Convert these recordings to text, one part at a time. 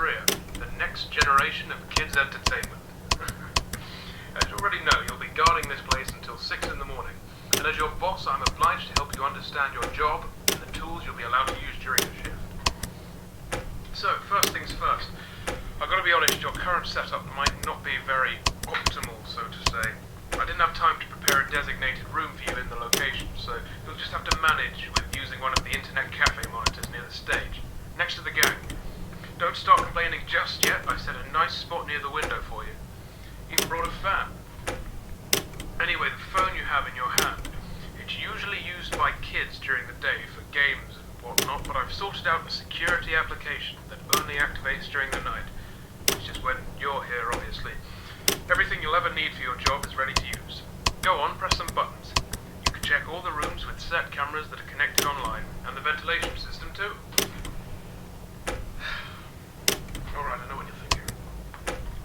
career, the next generation of kids' entertainment. As you already know, you'll be guarding this place until 6 in the morning, and as your boss, I'm obliged to help you understand your job and the tools you'll be allowed to use during the shift. So, first things first, I've got to be honest, your current setup might not be very optimal, so to say. I didn't have time to prepare a designated room for you in the location, so you'll just have to manage with using one of the internet cafe monitors near the stage, next to the gang. Don't start complaining just yet, I set a nice spot near the window for you. Even brought a fan. Anyway, the phone you have in your hand, it's usually used by kids during the day for games and whatnot, but I've sorted out a security application that only activates during the night, which is when you're here, obviously. Everything you'll ever need for your job is ready to use. Go on, press some buttons. You can check all the rooms with set cameras that are connected online, and the ventilation system too. Alright, I know what you're thinking.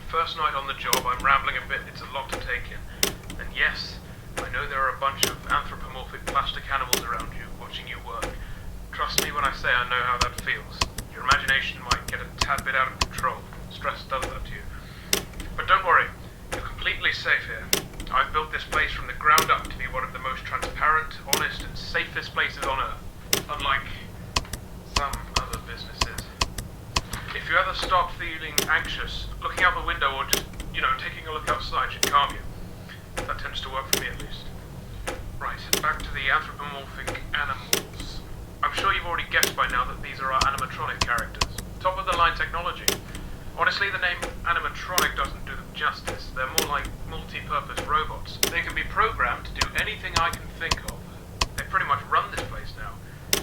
First night on the job, I'm rambling a bit, it's a lot to take in. And yes, I know there are a bunch of anthropomorphic plastic animals around you, watching you work. Trust me when I say I know how that feels. Your imagination might get a tad bit out of control. Stress does that to you. But don't worry, you're completely safe here. I've built this place from the ground up to be one of the most transparent, honest, and safest places on Earth. Unlike some other businesses. If you ever start feeling anxious, looking out the window or just, taking a look outside should calm you. That tends to work for me at least. Right, back to the anthropomorphic animals. I'm sure you've already guessed by now that these are our animatronic characters. Top of the line technology. Honestly, the name animatronic doesn't do them justice. They're more like multi-purpose robots. They can be programmed to do anything I can think of. They pretty much run this place now.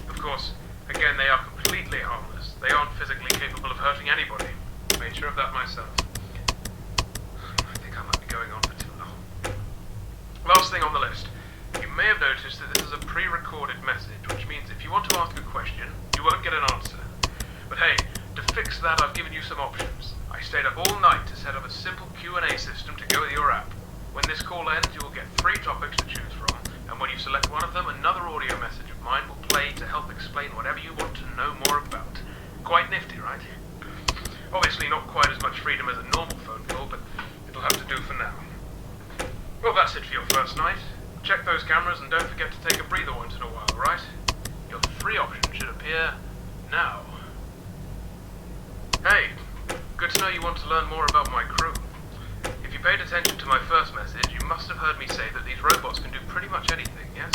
Of course, again, they are completely harmless. They aren't physically capable of hurting anybody. Made sure of that myself. I think I might be going on for too long. Last thing on the list. You may have noticed that this is a pre-recorded message, which means if you want to ask a question, you won't get an answer. But hey, to fix that, I've given you some options. I stayed up all night to set up a simple Q&A system to go with your app. When this call ends, you will get 3 topics to choose from, and when you select one of them, another audio message of mine will play to help explain whatever you want to know more about. Quite nifty, right? Obviously not quite as much freedom as a normal phone call, but it'll have to do for now. Well, that's it for your first night. Check those cameras and don't forget to take a breather once in a while, right? Your 3 options should appear now. Hey, good to know you want to learn more about my crew. If you paid attention to my first message, you must have heard me say that these robots can do pretty much anything, yes?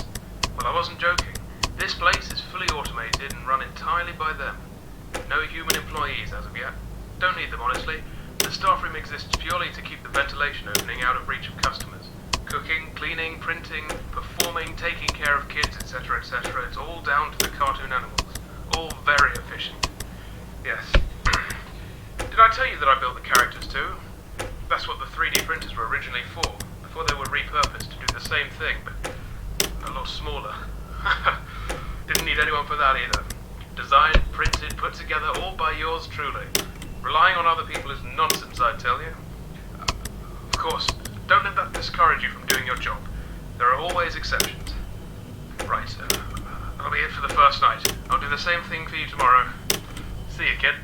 Well, I wasn't joking. This place is fully automated and run entirely by them. No human employees as of yet. Don't need them, honestly. The staff room exists purely to keep the ventilation opening out of reach of customers. Cooking, cleaning, printing, performing, taking care of kids, etc., etc. It's all down to the cartoon animals. All very efficient. Yes. Did I tell you that I built the characters too? That's what the 3D printers were originally for, before they were repurposed to do the same thing, but a lot smaller. Didn't need anyone for that either. Designed, printed, put together, all by yours truly. Relying on other people is nonsense, I tell you. Of course, don't let that discourage you from doing your job. There are always exceptions. Right, that'll be it for the first night. I'll do the same thing for you tomorrow. See you, kid.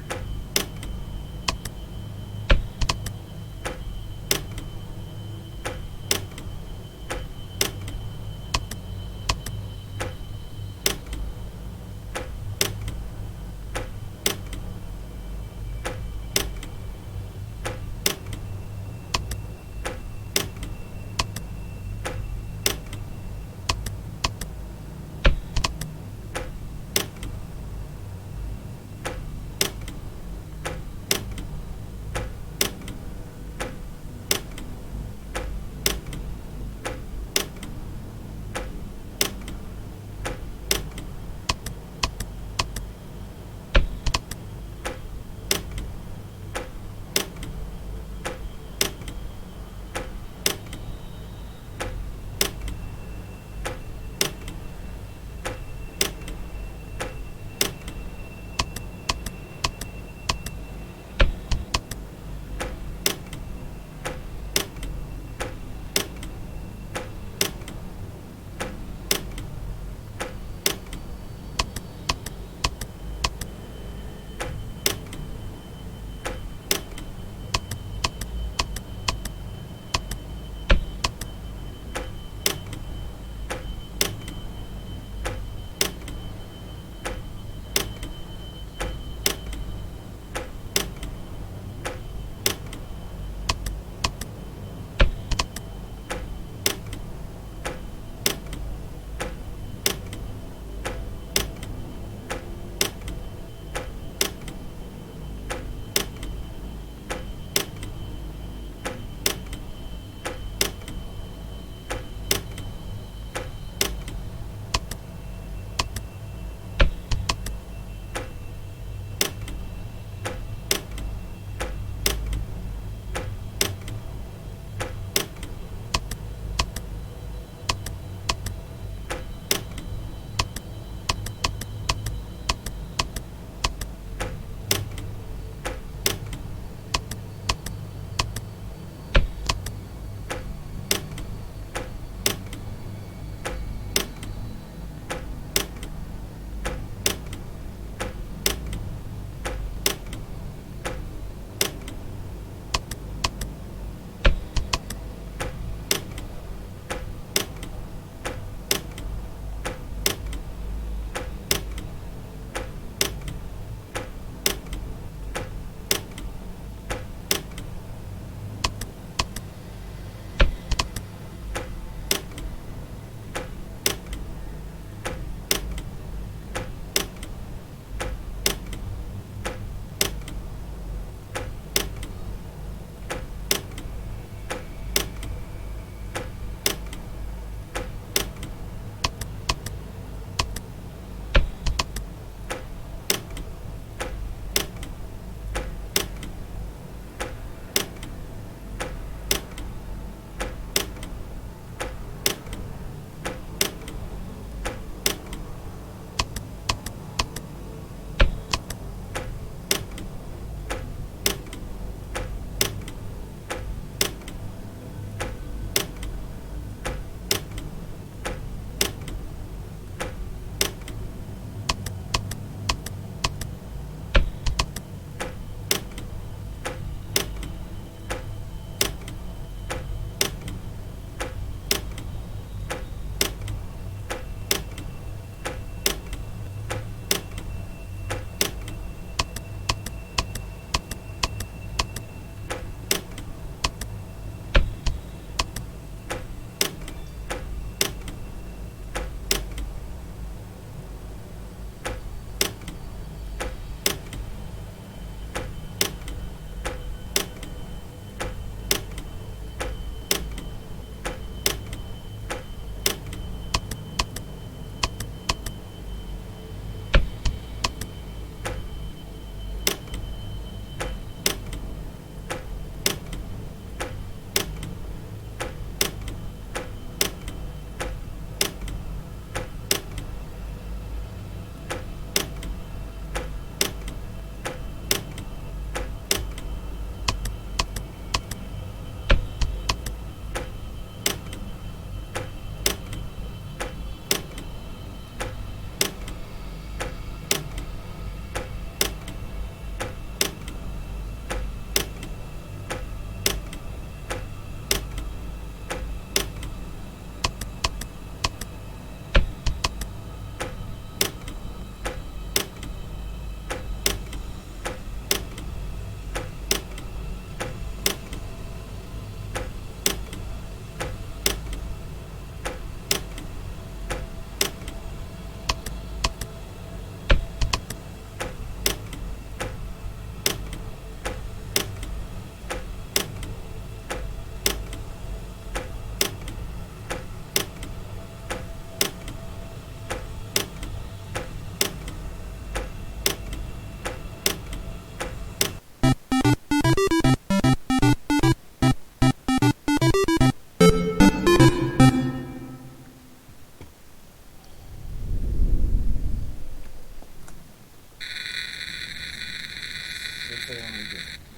thinking.